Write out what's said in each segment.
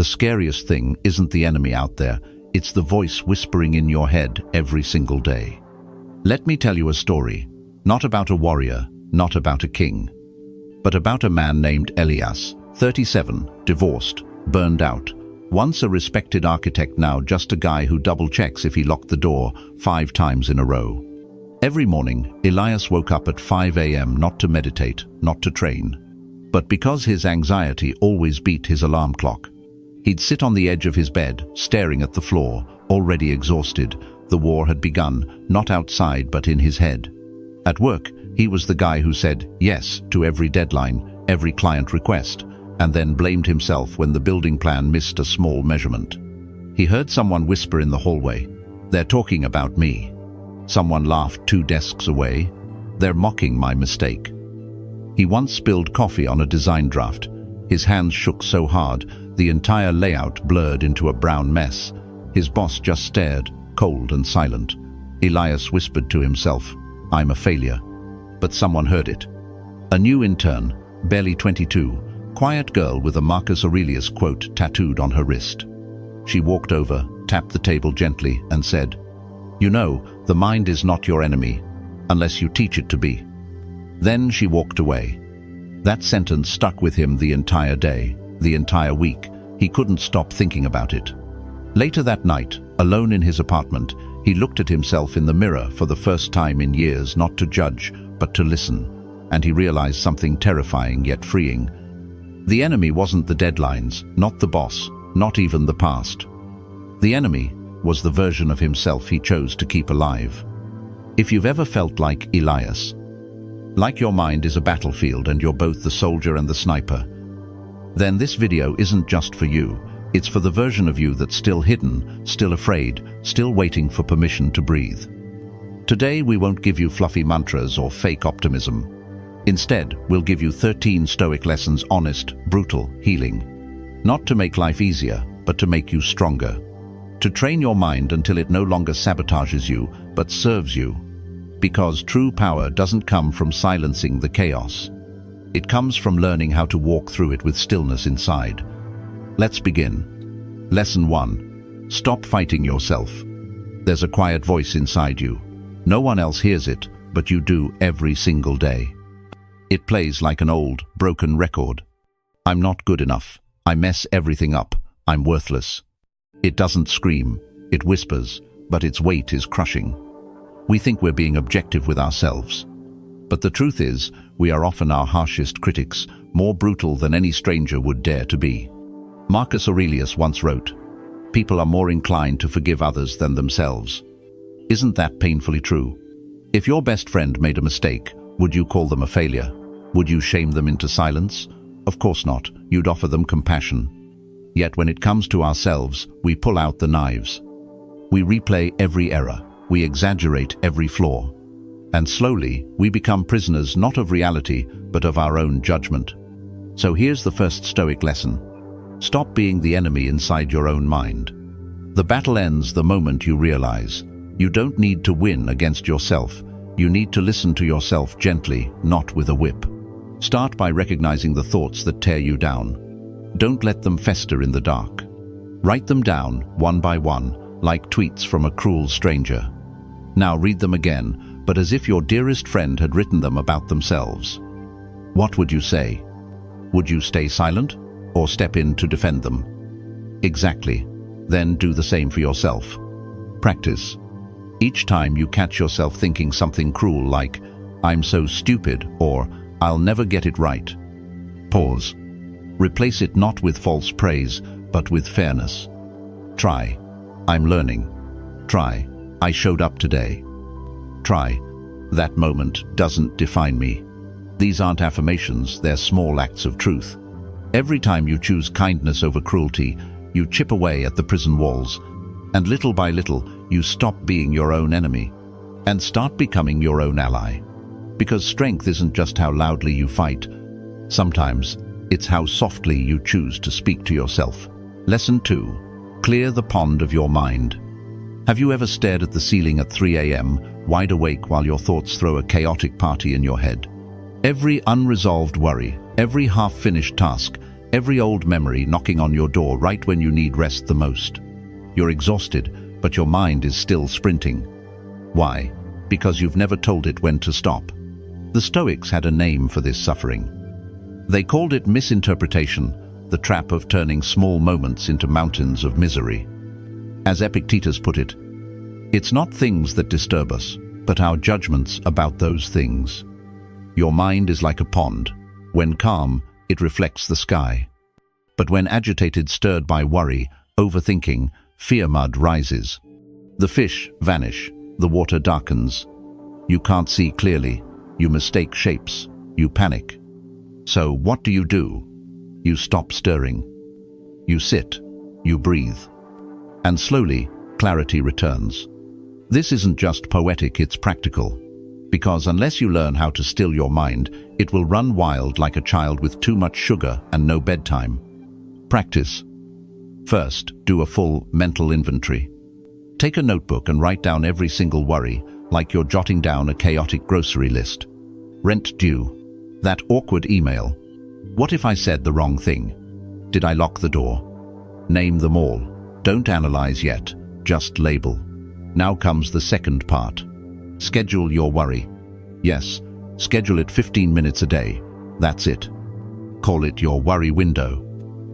The scariest thing isn't the enemy out there, it's the voice whispering in your head every single day. Let me tell you a story, not about a warrior, not about a king, but about a man named Elias, 37, divorced, burned out, once a respected architect, now just a guy who double-checks if he locked the door 5 times in a row. Every morning, Elias woke up at 5 a.m. not to meditate, not to train, but because his anxiety always beat his alarm clock. He'd sit on the edge of his bed, staring at the floor, already exhausted. The war had begun, not outside but in his head. At work, he was the guy who said yes to every deadline, every client request, and then blamed himself when the building plan missed a small measurement. He heard someone whisper in the hallway, "They're talking about me." Someone laughed 2 desks away, "They're mocking my mistake." He once spilled coffee on a design draft. His hands shook so hard, the entire layout blurred into a brown mess. His boss just stared, cold and silent. Elias whispered to himself, "I'm a failure." But someone heard it. A new intern, barely 22, quiet girl with a Marcus Aurelius quote tattooed on her wrist. She walked over, tapped the table gently, and said, "You know, the mind is not your enemy, unless you teach it to be." Then she walked away. That sentence stuck with him the entire day, the entire week. He couldn't stop thinking about it. Later that night, alone in his apartment, he looked at himself in the mirror for the first time in years, not to judge, but to listen, and he realized something terrifying yet freeing. The enemy wasn't the deadlines, not the boss, not even the past. The enemy was the version of himself he chose to keep alive. If you've ever felt like Elias, like your mind is a battlefield and you're both the soldier and the sniper, then this video isn't just for you. It's for the version of you that's still hidden, still afraid, still waiting for permission to breathe. Today we won't give you fluffy mantras or fake optimism. Instead, we'll give you 13 Stoic lessons, honest, brutal, healing. Not to make life easier, but to make you stronger. To train your mind until it no longer sabotages you, but serves you. Because true power doesn't come from silencing the chaos. It comes from learning how to walk through it with stillness inside. Let's begin. Lesson 1. Stop fighting yourself. There's a quiet voice inside you. No one else hears it, but you do every single day. It plays like an old, broken record. I'm not good enough. I mess everything up. I'm worthless. It doesn't scream. It whispers, but its weight is crushing. We think we're being objective with ourselves. But the truth is, we are often our harshest critics, more brutal than any stranger would dare to be. Marcus Aurelius once wrote, "People are more inclined to forgive others than themselves." Isn't that painfully true? If your best friend made a mistake, would you call them a failure? Would you shame them into silence? Of course not. You'd offer them compassion. Yet when it comes to ourselves, we pull out the knives. We replay every error. We exaggerate every flaw. And slowly, we become prisoners not of reality, but of our own judgment. So here's the first Stoic lesson. Stop being the enemy inside your own mind. The battle ends the moment you realize you don't need to win against yourself. You need to listen to yourself gently, not with a whip. Start by recognizing the thoughts that tear you down. Don't let them fester in the dark. Write them down, one by one, like tweets from a cruel stranger. Now read them again, but as if your dearest friend had written them about themselves. What would you say? Would you stay silent, or step in to defend them? Exactly. Then do the same for yourself. Practice. Each time you catch yourself thinking something cruel like, "I'm so stupid," or "I'll never get it right," pause. Replace it not with false praise, but with fairness. Try, "I'm learning." Try, "I showed up today." Try, "That moment doesn't define me." These aren't affirmations, they're small acts of truth. Every time you choose kindness over cruelty, you chip away at the prison walls, and little by little, you stop being your own enemy and start becoming your own ally. Because strength isn't just how loudly you fight. Sometimes, it's how softly you choose to speak to yourself. Lesson 2. Clear the pond of your mind. Have you ever stared at the ceiling at 3 a.m., wide awake while your thoughts throw a chaotic party in your head? Every unresolved worry, every half-finished task, Every old memory knocking on your door right when you need rest the most. You're exhausted, but your mind is still sprinting. Why? Because you've never told it when to stop. The Stoics had a name for this suffering. They called it misinterpretation, the trap of turning small moments into mountains of misery. As Epictetus put it, it's not things that disturb us, but our judgments about those things. Your mind is like a pond. When calm, it reflects the sky. But when agitated, stirred by worry, overthinking, fear, mud rises. The fish vanish, the water darkens. You can't see clearly, you mistake shapes, you panic. So what do? You stop stirring. You sit, you breathe. And slowly, clarity returns. This isn't just poetic, it's practical. Because unless you learn how to still your mind, it will run wild like a child with too much sugar and no bedtime. Practice. First, do a full mental inventory. Take a notebook and write down every single worry, like you're jotting down a chaotic grocery list. Rent due. That awkward email. What if I said the wrong thing? Did I lock the door? Name them all. Don't analyze yet, just label. Now comes the second part. Schedule your worry. Yes, schedule it 15 minutes a day. That's it. Call it your worry window.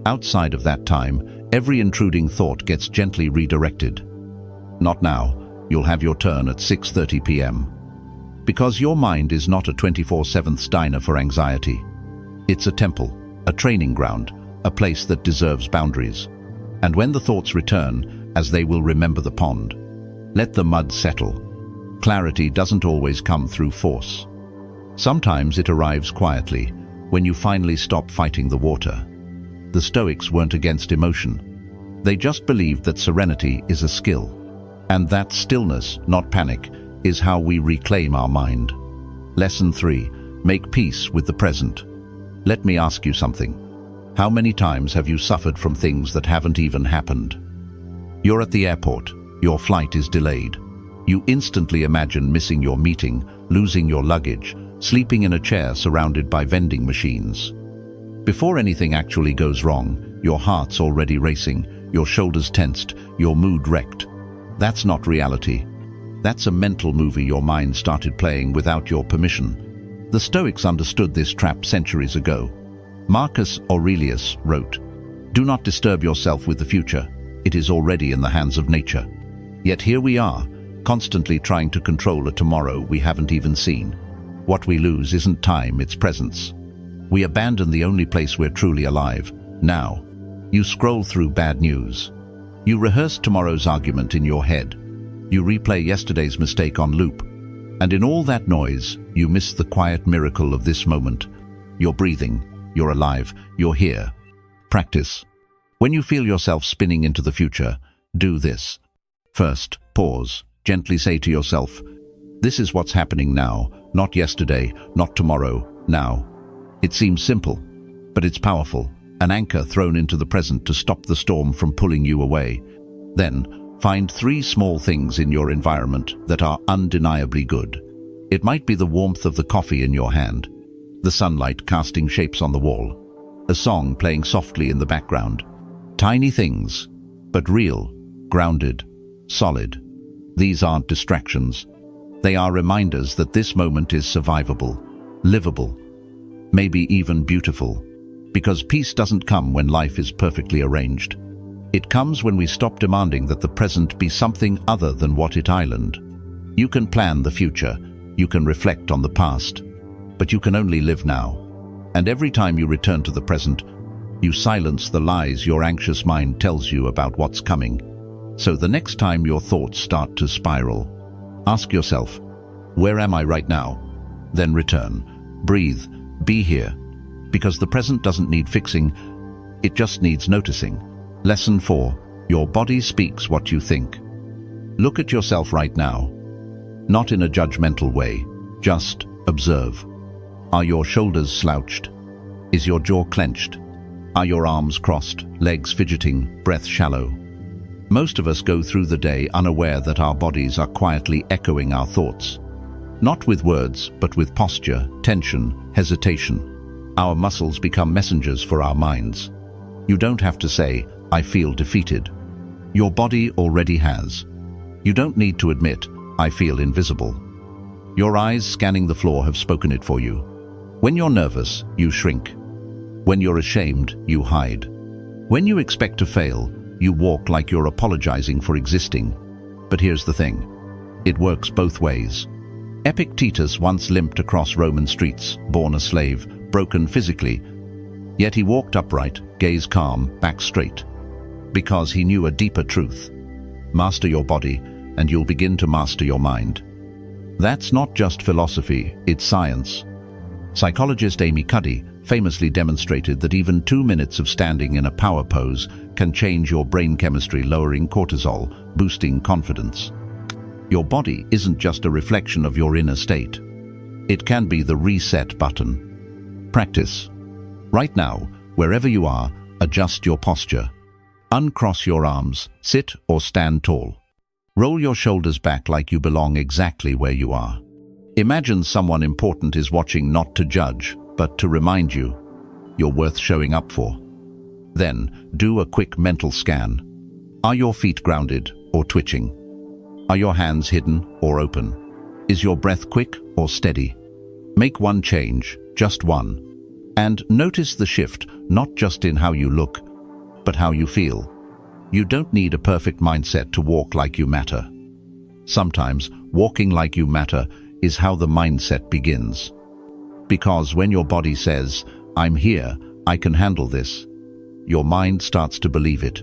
Outside of that time, every intruding thought gets gently redirected. Not now. You'll have your turn at 6:30 p.m. Because your mind is not a 24/7 diner for anxiety. It's a temple, a training ground, a place that deserves boundaries. And when the thoughts return, as they will remember the pond, let the mud settle. Clarity doesn't always come through force. Sometimes it arrives quietly, when you finally stop fighting the water. The Stoics weren't against emotion. They just believed that serenity is a skill. And that stillness, not panic, is how we reclaim our mind. Lesson 3. Make peace with the present. Let me ask you something. How many times have you suffered from things that haven't even happened? You're at the airport. Your flight is delayed. You instantly imagine missing your meeting, losing your luggage, sleeping in a chair surrounded by vending machines. Before anything actually goes wrong, your heart's already racing, your shoulders tensed, your mood wrecked. That's not reality. That's a mental movie your mind started playing without your permission. The Stoics understood this trap centuries ago. Marcus Aurelius wrote, "Do not disturb yourself with the future. It is already in the hands of nature." Yet here we are, constantly trying to control a tomorrow we haven't even seen. What we lose isn't time, it's presence. We abandon the only place we're truly alive, now. You scroll through bad news. You rehearse tomorrow's argument in your head. You replay yesterday's mistake on loop. And in all that noise, you miss the quiet miracle of this moment. You're breathing, you're alive, you're here. Practice. When you feel yourself spinning into the future, do this. First, pause. Gently say to yourself, "This is what's happening now, not yesterday, not tomorrow, now." It seems simple, but it's powerful, an anchor thrown into the present to stop the storm from pulling you away. Then, find 3 small things in your environment that are undeniably good. It might be the warmth of the coffee in your hand, the sunlight casting shapes on the wall, a song playing softly in the background. Tiny things, but real, grounded, solid. These aren't distractions. They are reminders that this moment is survivable, livable, maybe even beautiful. Because peace doesn't come when life is perfectly arranged. It comes when we stop demanding that the present be something other than what it island. You can plan the future, you can reflect on the past, but you can only live now. And every time you return to the present, you silence the lies your anxious mind tells you about what's coming. So the next time your thoughts start to spiral, ask yourself, where am I right now? Then return, breathe, be here. Because the present doesn't need fixing, it just needs noticing. Lesson 4. Your body speaks what you think. Look at yourself right now. Not in a judgmental way, just observe. Are your shoulders slouched? Is your jaw clenched? Are your arms crossed, legs fidgeting, breath shallow? Most of us go through the day unaware that our bodies are quietly echoing our thoughts. Not with words, but with posture, tension, hesitation. Our muscles become messengers for our minds. You don't have to say, "I feel defeated." Your body already has. You don't need to admit, "I feel invisible." Your eyes scanning the floor have spoken it for you. When you're nervous, you shrink. When you're ashamed, you hide. When you expect to fail, you walk like you're apologizing for existing. But here's the thing. It works both ways. Epictetus once limped across Roman streets, born a slave, broken physically. Yet he walked upright, gaze calm, back straight. Because he knew a deeper truth. Master your body, and you'll begin to master your mind. That's not just philosophy, it's science. Psychologist Amy Cuddy famously demonstrated that even 2 minutes of standing in a power pose can change your brain chemistry, lowering cortisol, boosting confidence. Your body isn't just a reflection of your inner state. It can be the reset button. Practice. Right now, wherever you are, adjust your posture. Uncross your arms, sit or stand tall. Roll your shoulders back like you belong exactly where you are. Imagine someone important is watching, not to judge, but to remind you you're worth showing up for. Then, do a quick mental scan. Are your feet grounded or twitching? Are your hands hidden or open? Is your breath quick or steady? Make one change, just one. And notice the shift, not just in how you look, but how you feel. You don't need a perfect mindset to walk like you matter. Sometimes, walking like you matter is how the mindset begins. Because when your body says, "I'm here, I can handle this," your mind starts to believe it.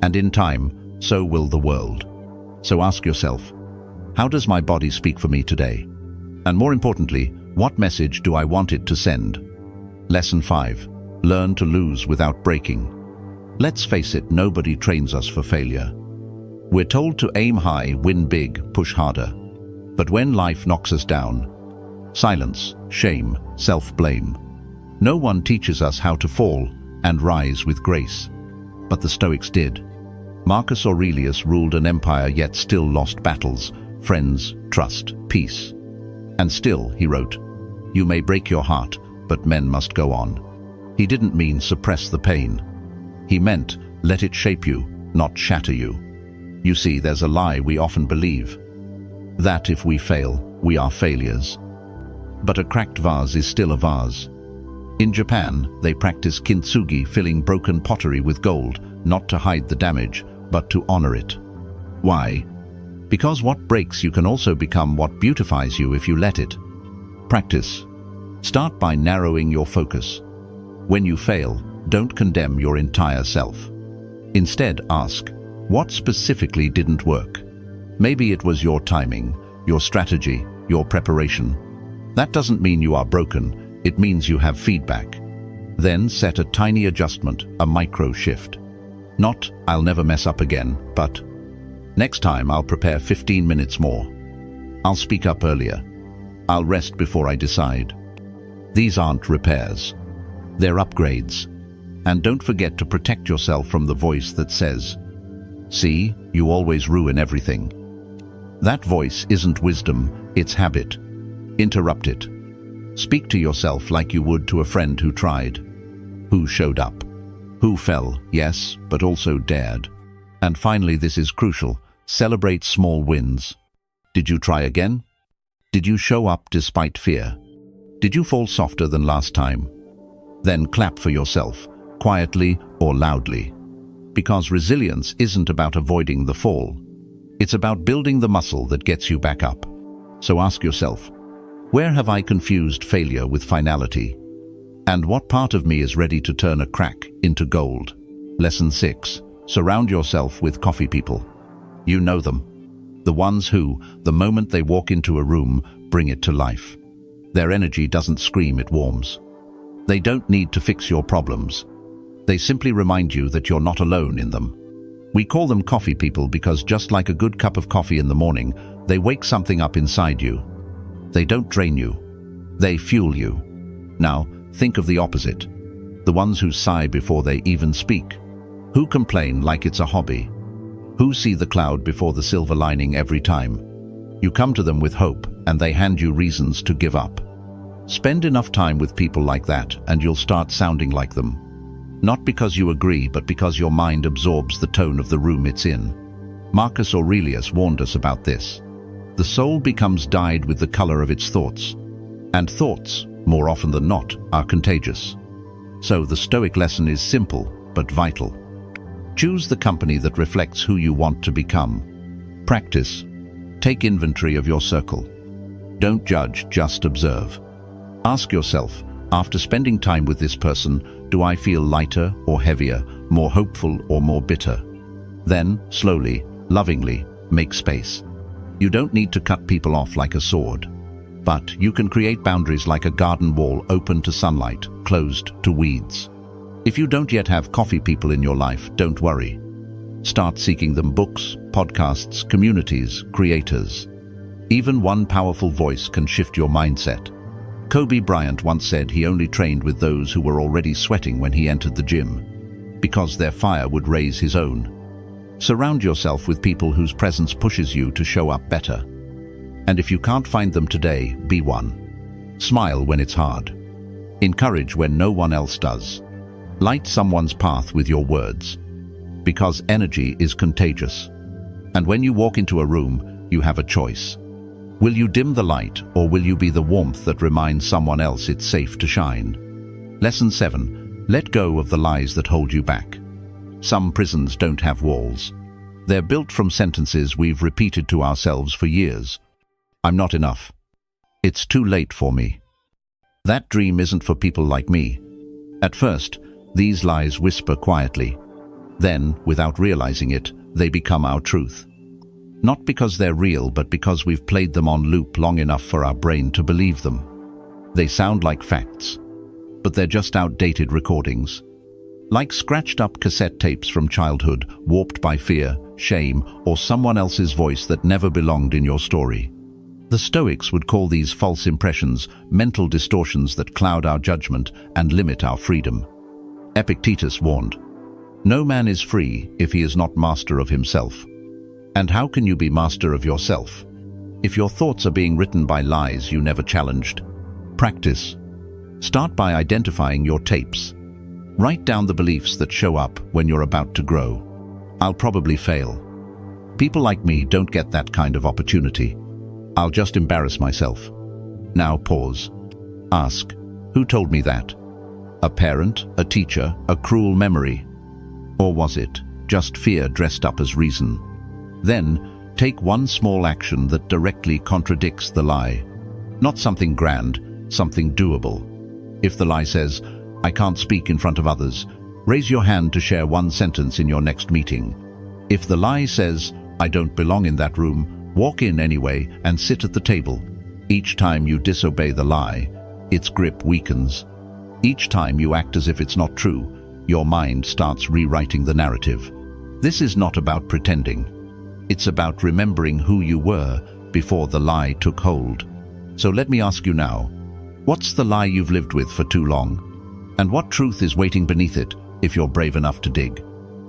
And in time, so will the world. So ask yourself, how does my body speak for me today? And more importantly, what message do I want it to send? Lesson 5. Learn to lose without breaking. Let's face it, nobody trains us for failure. We're told to aim high, win big, push harder. But when life knocks us down, silence, shame, self-blame. No one teaches us how to fall and rise with grace. But the Stoics did. Marcus Aurelius ruled an empire yet still lost battles, friends, trust, peace. And still, he wrote, "You may break your heart, but men must go on." He didn't mean suppress the pain. He meant let it shape you, not shatter you. You see, there's a lie we often believe. That if we fail, we are failures. But a cracked vase is still a vase. In Japan, they practice kintsugi, filling broken pottery with gold, not to hide the damage, but to honor it. Why? Because what breaks you can also become what beautifies you if you let it. Practice. Start by narrowing your focus. When you fail, don't condemn your entire self. Instead, ask, what specifically didn't work? Maybe it was your timing, your strategy, your preparation. That doesn't mean you are broken, it means you have feedback. Then set a tiny adjustment, a micro shift. Not, "I'll never mess up again," but, "Next time I'll prepare 15 minutes more. I'll speak up earlier. I'll rest before I decide." These aren't repairs. They're upgrades. And don't forget to protect yourself from the voice that says, "See, you always ruin everything." That voice isn't wisdom, it's habit. Interrupt it. Speak to yourself like you would to a friend who tried, who showed up, who fell, yes, but also dared. And finally, this is crucial, celebrate small wins. Did you try again? Did you show up despite fear? Did you fall softer than last time? Then clap for yourself, quietly or loudly. Because resilience isn't about avoiding the fall. It's about building the muscle that gets you back up. So ask yourself, where have I confused failure with finality? And what part of me is ready to turn a crack into gold? Lesson 6. Surround yourself with coffee people. You know them. The ones who, the moment they walk into a room, bring it to life. Their energy doesn't scream, it warms. They don't need to fix your problems. They simply remind you that you're not alone in them. We call them coffee people because just like a good cup of coffee in the morning, they wake something up inside you. They don't drain you. They fuel you. Now, think of the opposite. The ones who sigh before they even speak. Who complain like it's a hobby. Who see the cloud before the silver lining every time. You come to them with hope, and they hand you reasons to give up. Spend enough time with people like that and you'll start sounding like them. Not because you agree, but because your mind absorbs the tone of the room it's in. Marcus Aurelius warned us about this. The soul becomes dyed with the color of its thoughts. And thoughts, more often than not, are contagious. So the Stoic lesson is simple but vital. Choose the company that reflects who you want to become. Practice. Take inventory of your circle. Don't judge, just observe. Ask yourself, after spending time with this person, do I feel lighter or heavier, more hopeful or more bitter? Then, slowly, lovingly, make space. You don't need to cut people off like a sword. But you can create boundaries like a garden wall, open to sunlight, closed to weeds. If you don't yet have coffee people in your life, don't worry. Start seeking them: books, podcasts, communities, creators. Even one powerful voice can shift your mindset. Kobe Bryant once said he only trained with those who were already sweating when he entered the gym, because their fire would raise his own. Surround yourself with people whose presence pushes you to show up better. And if you can't find them today, be one. Smile when it's hard. Encourage when no one else does. Light someone's path with your words. Because energy is contagious. And when you walk into a room, you have a choice. Will you dim the light, or will you be the warmth that reminds someone else it's safe to shine? Lesson 7. Let go of the lies that hold you back. Some prisons don't have walls. They're built from sentences we've repeated to ourselves for years. I'm not enough. It's too late for me. That dream isn't for people like me. At first, these lies whisper quietly. Then, without realizing it, they become our truth. Not because they're real, but because we've played them on loop long enough for our brain to believe them. They sound like facts, but they're just outdated recordings. Like scratched-up cassette tapes from childhood, warped by fear, shame, or someone else's voice that never belonged in your story. The Stoics would call these false impressions mental distortions that cloud our judgment and limit our freedom. Epictetus warned, "No man is free if he is not master of himself." And how can you be master of yourself if your thoughts are being written by lies you never challenged? Practice. Start by identifying your tapes. Write down the beliefs that show up when you're about to grow. I'll probably fail. People like me don't get that kind of opportunity. I'll just embarrass myself. Now pause. Ask, who told me that? A parent, a teacher, a cruel memory? Or was it just fear dressed up as reason? Then, take one small action that directly contradicts the lie. Not something grand, something doable. If the lie says, "I can't speak in front of others," raise your hand to share one sentence in your next meeting. If the lie says, "I don't belong in that room," walk in anyway and sit at the table. Each time you disobey the lie, its grip weakens. Each time you act as if it's not true, your mind starts rewriting the narrative. This is not about pretending. It's about remembering who you were before the lie took hold. So let me ask you now, what's the lie you've lived with for too long? And what truth is waiting beneath it if you're brave enough to dig?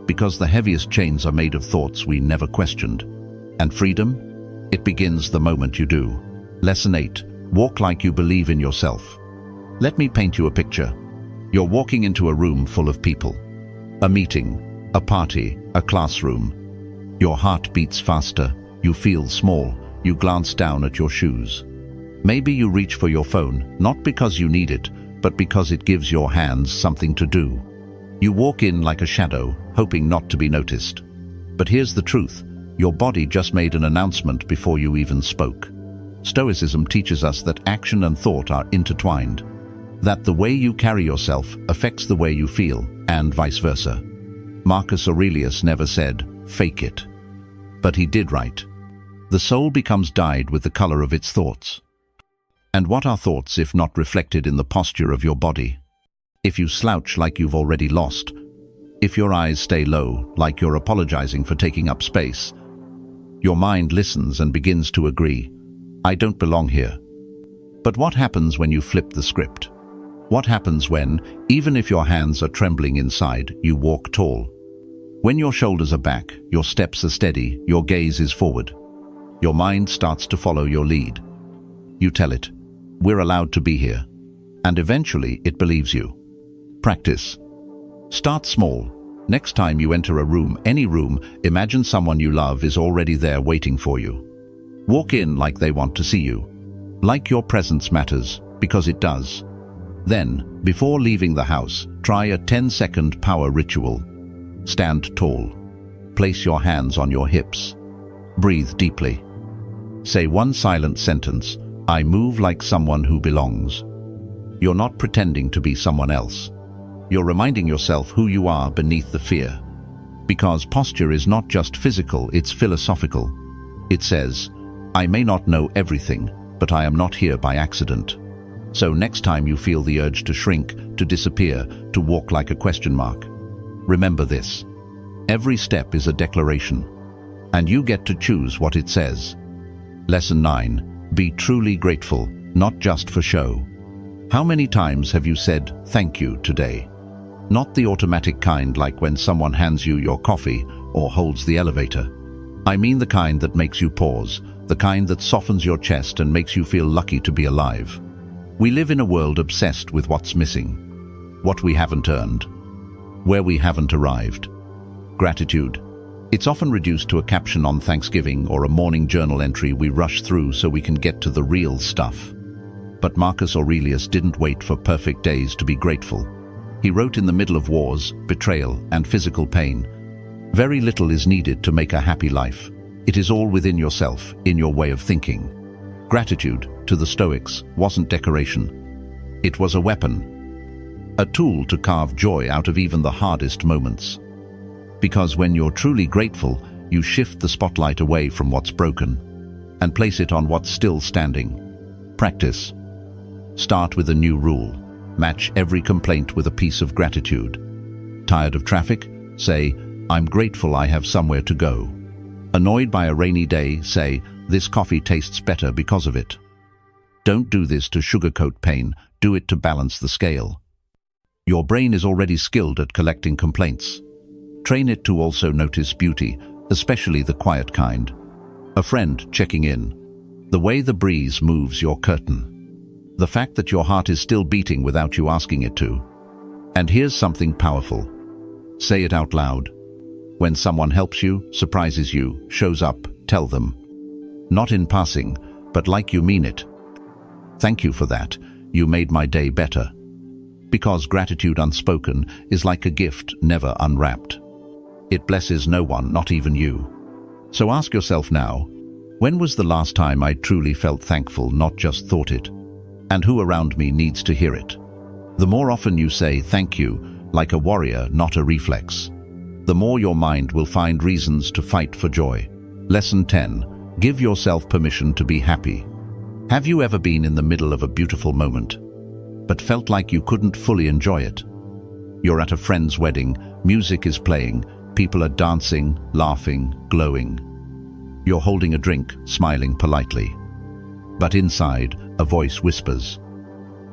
Because the heaviest chains are made of thoughts we never questioned. And freedom? It begins the moment you do. Lesson 8. Walk like you believe in yourself. Let me paint you a picture. You're walking into a room full of people. A meeting, a party, a classroom. Your heart beats faster, you feel small, you glance down at your shoes. Maybe you reach for your phone, not because you need it, but because it gives your hands something to do. You walk in like a shadow, hoping not to be noticed. But here's the truth, your body just made an announcement before you even spoke. Stoicism teaches us that action and thought are intertwined, that the way you carry yourself affects the way you feel, and vice versa. Marcus Aurelius never said, "Fake it." But he did write, "The soul becomes dyed with the color of its thoughts." And what are thoughts if not reflected in the posture of your body? If you slouch like you've already lost, if your eyes stay low like you're apologizing for taking up space, your mind listens and begins to agree, "I don't belong here." But what happens when you flip the script? What happens when, even if your hands are trembling inside, you walk tall? When your shoulders are back, your steps are steady, your gaze is forward. Your mind starts to follow your lead. You tell it, "We're allowed to be here." and eventually it believes you. Practice. Start small. Next time you enter a room, any room, imagine someone you love is already there waiting for you. Walk in like they want to see you. Like your presence matters, because it does. Then, before leaving the house, try a 10-second power ritual. Stand tall. Place your hands on your hips. Breathe deeply. Say one silent sentence, "I move like someone who belongs." You're not pretending to be someone else. You're reminding yourself who you are beneath the fear. Because posture is not just physical, it's philosophical. It says, "I may not know everything, but I am not here by accident." So next time you feel the urge to shrink, to disappear, to walk like a question mark, remember this. Every step is a declaration, and you get to choose what it says. Lesson 9. Be truly grateful, not just for show. How many times have you said thank you today? Not the automatic kind like when someone hands you your coffee or holds the elevator. I mean the kind that makes you pause, the kind that softens your chest and makes you feel lucky to be alive. We live in a world obsessed with what's missing, what we haven't earned, where we haven't arrived. Gratitude. It's often reduced to a caption on Thanksgiving or a morning journal entry we rush through so we can get to the real stuff. But Marcus Aurelius didn't wait for perfect days to be grateful. He wrote in the middle of wars, betrayal, and physical pain, "Very little is needed to make a happy life. It is all within yourself, in your way of thinking." Gratitude, to the Stoics, wasn't decoration. It was a weapon, a tool to carve joy out of even the hardest moments. Because when you're truly grateful, you shift the spotlight away from what's broken and place it on what's still standing. Practice. Start with a new rule. Match every complaint with a piece of gratitude. Tired of traffic? Say, "I'm grateful I have somewhere to go." Annoyed by a rainy day? Say, "This coffee tastes better because of it." Don't do this to sugarcoat pain, do it to balance the scale. Your brain is already skilled at collecting complaints. Train it to also notice beauty, especially the quiet kind. A friend checking in. The way the breeze moves your curtain. The fact that your heart is still beating without you asking it to. And here's something powerful. Say it out loud. When someone helps you, surprises you, shows up, tell them. Not in passing, but like you mean it. "Thank you for that. You made my day better." Because gratitude unspoken is like a gift never unwrapped. It blesses no one, not even you. So ask yourself now, when was the last time I truly felt thankful, not just thought it? And who around me needs to hear it? The more often you say thank you, like a warrior, not a reflex, the more your mind will find reasons to fight for joy. Lesson 10. Give yourself permission to be happy. Have you ever been in the middle of a beautiful moment, but felt like you couldn't fully enjoy it? You're at a friend's wedding, music is playing, people are dancing, laughing, glowing. You're holding a drink, smiling politely. But inside, a voice whispers,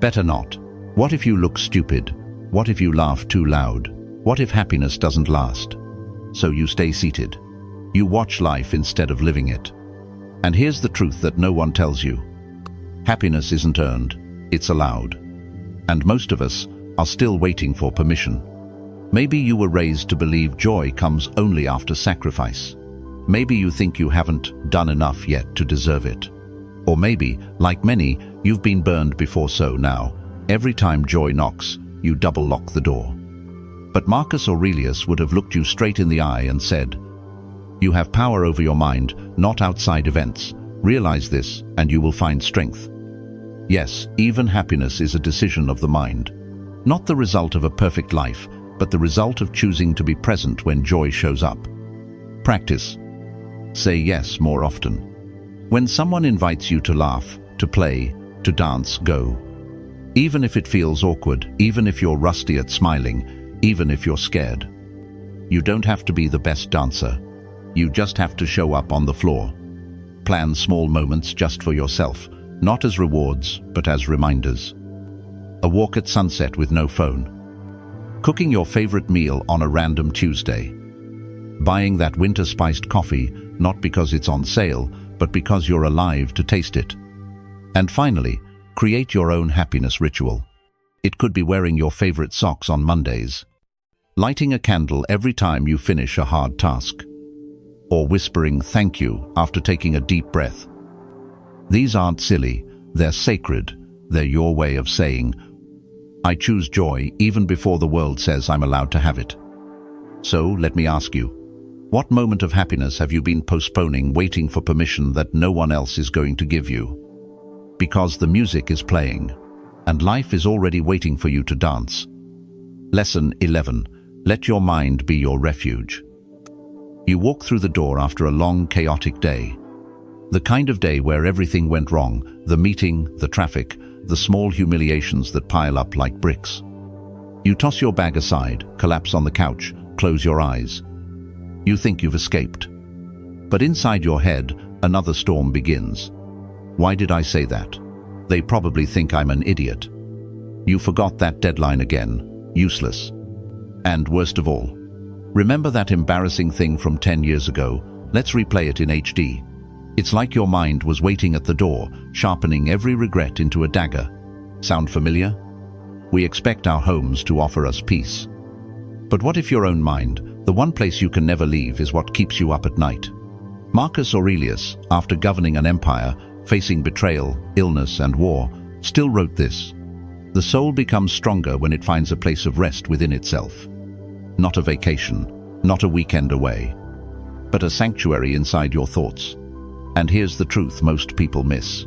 "Better not. What if you look stupid? What if you laugh too loud? What if happiness doesn't last?" So you stay seated. You watch life instead of living it. And here's the truth that no one tells you. Happiness isn't earned, it's allowed. And most of us are still waiting for permission. Maybe you were raised to believe joy comes only after sacrifice. Maybe you think you haven't done enough yet to deserve it. Or maybe, like many, you've been burned before, so now, every time joy knocks, you double lock the door. But Marcus Aurelius would have looked you straight in the eye and said, "You have power over your mind, not outside events. Realize this, and you will find strength." Yes, even happiness is a decision of the mind. Not the result of a perfect life, but the result of choosing to be present when joy shows up. Practice. Say yes more often. When someone invites you to laugh, to play, to dance, go. Even if it feels awkward, even if you're rusty at smiling, even if you're scared. You don't have to be the best dancer. You just have to show up on the floor. Plan small moments just for yourself, not as rewards, but as reminders. A walk at sunset with no phone. Cooking your favorite meal on a random Tuesday. Buying that winter-spiced coffee, not because it's on sale, but because you're alive to taste it. And finally, create your own happiness ritual. It could be wearing your favorite socks on Mondays, lighting a candle every time you finish a hard task, or whispering thank you after taking a deep breath. These aren't silly, they're sacred. They're your way of saying, I choose joy even before the world says I'm allowed to have it. So, let me ask you, what moment of happiness have you been postponing, waiting for permission that no one else is going to give you? Because the music is playing, and life is already waiting for you to dance. Lesson 11. Let your mind be your refuge. You walk through the door after a long, chaotic day. The kind of day where everything went wrong, the meeting, the traffic, the small humiliations that pile up like bricks. You toss your bag aside, collapse on the couch, close your eyes. You think you've escaped. But inside your head, another storm begins. Why did I say that? They probably think I'm an idiot. You forgot that deadline again. Useless. And worst of all, remember that embarrassing thing from 10 years ago? Let's replay it in HD. It's like your mind was waiting at the door, sharpening every regret into a dagger. Sound familiar? We expect our homes to offer us peace. But what if your own mind, the one place you can never leave, is what keeps you up at night? Marcus Aurelius, after governing an empire, facing betrayal, illness, and war, still wrote this: "The soul becomes stronger when it finds a place of rest within itself. Not a vacation, not a weekend away, but a sanctuary inside your thoughts." And here's the truth most people miss.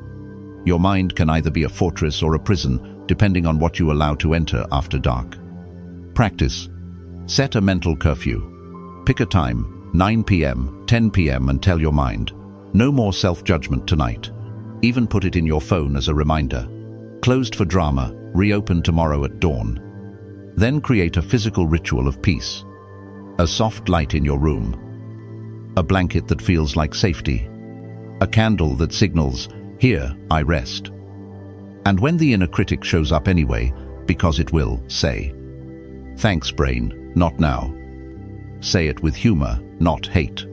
Your mind can either be a fortress or a prison, depending on what you allow to enter after dark. Practice. Set a mental curfew. Pick a time, 9 p.m., 10 p.m., and tell your mind, no more self-judgment tonight. Even put it in your phone as a reminder. Closed for drama, reopen tomorrow at dawn. Then create a physical ritual of peace. A soft light in your room. A blanket that feels like safety. A candle that signals, here I rest. And when the inner critic shows up anyway, because it will, say, thanks brain, not now. Say it with humor, not hate.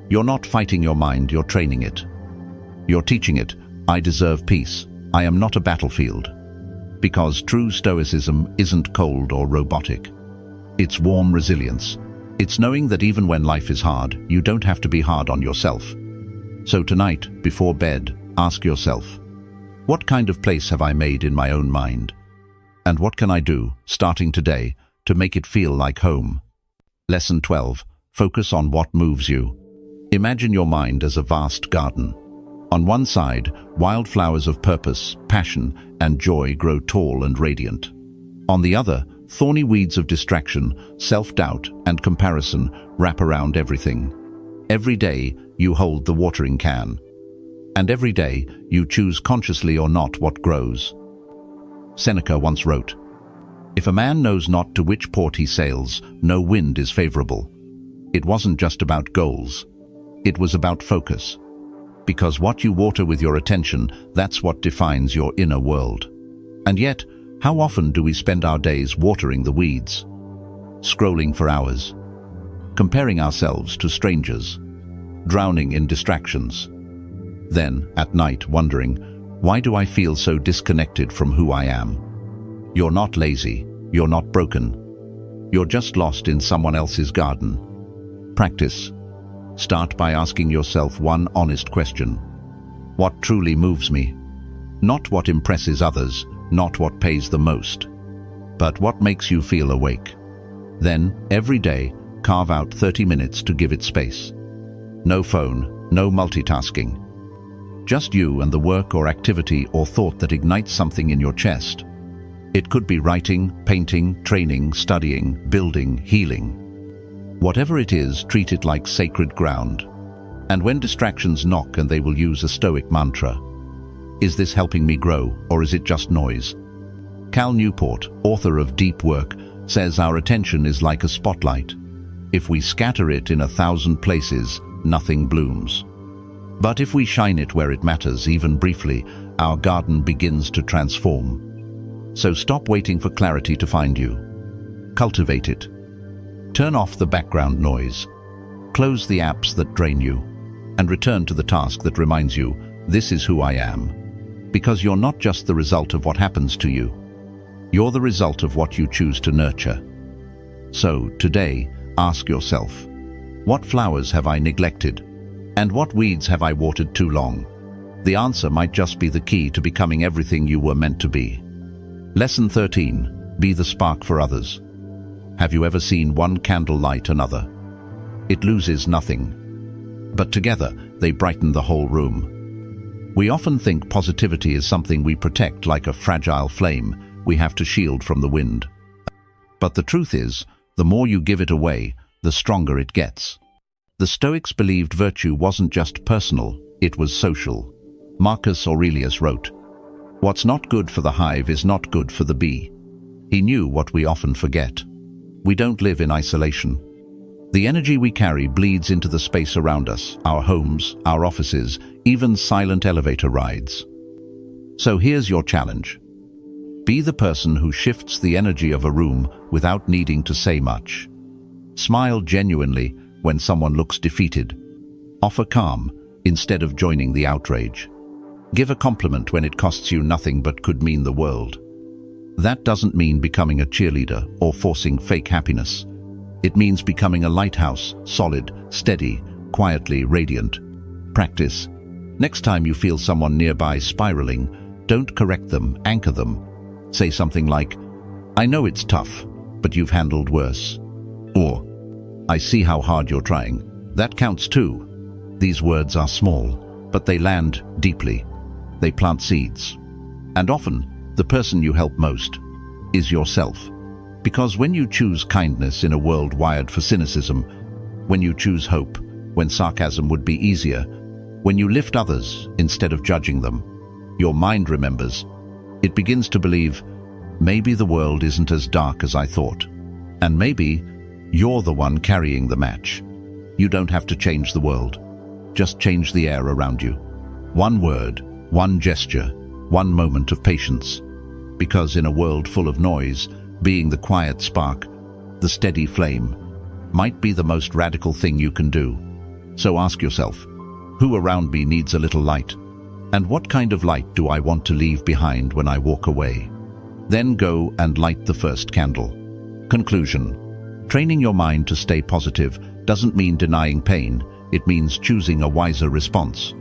You're not fighting your mind, you're training it. You're teaching it, I deserve peace, I am not a battlefield. Because true stoicism isn't cold or robotic. It's warm resilience. It's knowing that even when life is hard, you don't have to be hard on yourself. So tonight, before bed, ask yourself, what kind of place have I made in my own mind? And what can I do, starting today, to make it feel like home? Lesson 12. Focus on what moves you. Imagine your mind as a vast garden. On one side, wildflowers of purpose, passion, and joy grow tall and radiant. On the other, thorny weeds of distraction, self-doubt, and comparison wrap around everything. Every day, you hold the watering can. And every day, you choose consciously or not what grows. Seneca once wrote, "If a man knows not to which port he sails, no wind is favorable." It wasn't just about goals. It was about focus. Because what you water with your attention, that's what defines your inner world. And yet, how often do we spend our days watering the weeds? Scrolling for hours. Comparing ourselves to strangers. Drowning in distractions. Then, at night, wondering, why do I feel so disconnected from who I am? You're not lazy. You're not broken. You're just lost in someone else's garden. Practice. Start by asking yourself one honest question. What truly moves me? Not what impresses others, not what pays the most, but what makes you feel awake. Then, every day, carve out 30 minutes to give it space. No phone, no multitasking. Just you and the work or activity or thought that ignites something in your chest. It could be writing, painting, training, studying, building, healing. Whatever it is, treat it like sacred ground. And when distractions knock, and they will use a Stoic mantra, is this helping me grow, or is it just noise? Cal Newport, author of Deep Work, says our attention is like a spotlight. If we scatter it in 1,000 places, nothing blooms. But if we shine it where it matters, even briefly, our garden begins to transform. So stop waiting for clarity to find you. Cultivate it. Turn off the background noise. Close the apps that drain you. And return to the task that reminds you, this is who I am. Because you're not just the result of what happens to you. You're the result of what you choose to nurture. So, today, ask yourself, what flowers have I neglected? And what weeds have I watered too long? The answer might just be the key to becoming everything you were meant to be. Lesson 13. Be the spark for others. Have you ever seen one candle light another? It loses nothing, but together they brighten the whole room. We often think positivity is something we protect like a fragile flame we have to shield from the wind. But the truth is, the more you give it away, the stronger it gets. The Stoics believed virtue wasn't just personal, it was social. Marcus Aurelius wrote, "What's not good for the hive is not good for the bee." He knew what we often forget. We don't live in isolation. The energy we carry bleeds into the space around us, our homes, our offices, even silent elevator rides. So here's your challenge. Be the person who shifts the energy of a room without needing to say much. Smile genuinely when someone looks defeated. Offer calm instead of joining the outrage. Give a compliment when it costs you nothing but could mean the world. That doesn't mean becoming a cheerleader or forcing fake happiness. It means becoming a lighthouse, solid, steady, quietly radiant. Practice. Next time you feel someone nearby spiraling, don't correct them, anchor them. Say something like, "I know it's tough, but you've handled worse." Or, "I see how hard you're trying." That counts too. These words are small, but they land deeply. They plant seeds. And often, the person you help most is yourself. Because when you choose kindness in a world wired for cynicism, when you choose hope, when sarcasm would be easier, when you lift others instead of judging them, your mind remembers. It begins to believe, maybe the world isn't as dark as I thought. And maybe you're the one carrying the match. You don't have to change the world. Just change the air around you. One word, one gesture, one moment of patience. Because in a world full of noise, being the quiet spark, the steady flame, might be the most radical thing you can do. So ask yourself, who around me needs a little light? And what kind of light do I want to leave behind when I walk away? Then go and light the first candle. Conclusion. Training your mind to stay positive doesn't mean denying pain. It means choosing a wiser response.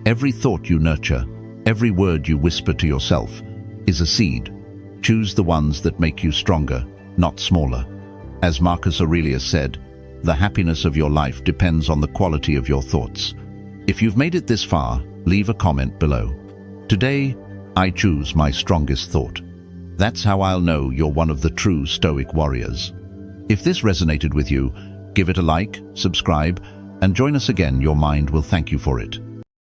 Every thought you nurture, every word you whisper to yourself, is a seed. Choose the ones that make you stronger, not smaller. As Marcus Aurelius said, the happiness of your life depends on the quality of your thoughts. If you've made it this far, leave a comment below. Today, I choose my strongest thought. That's how I'll know you're one of the true Stoic warriors. If this resonated with you, give it a like, subscribe, and join us again. Your mind will thank you for it.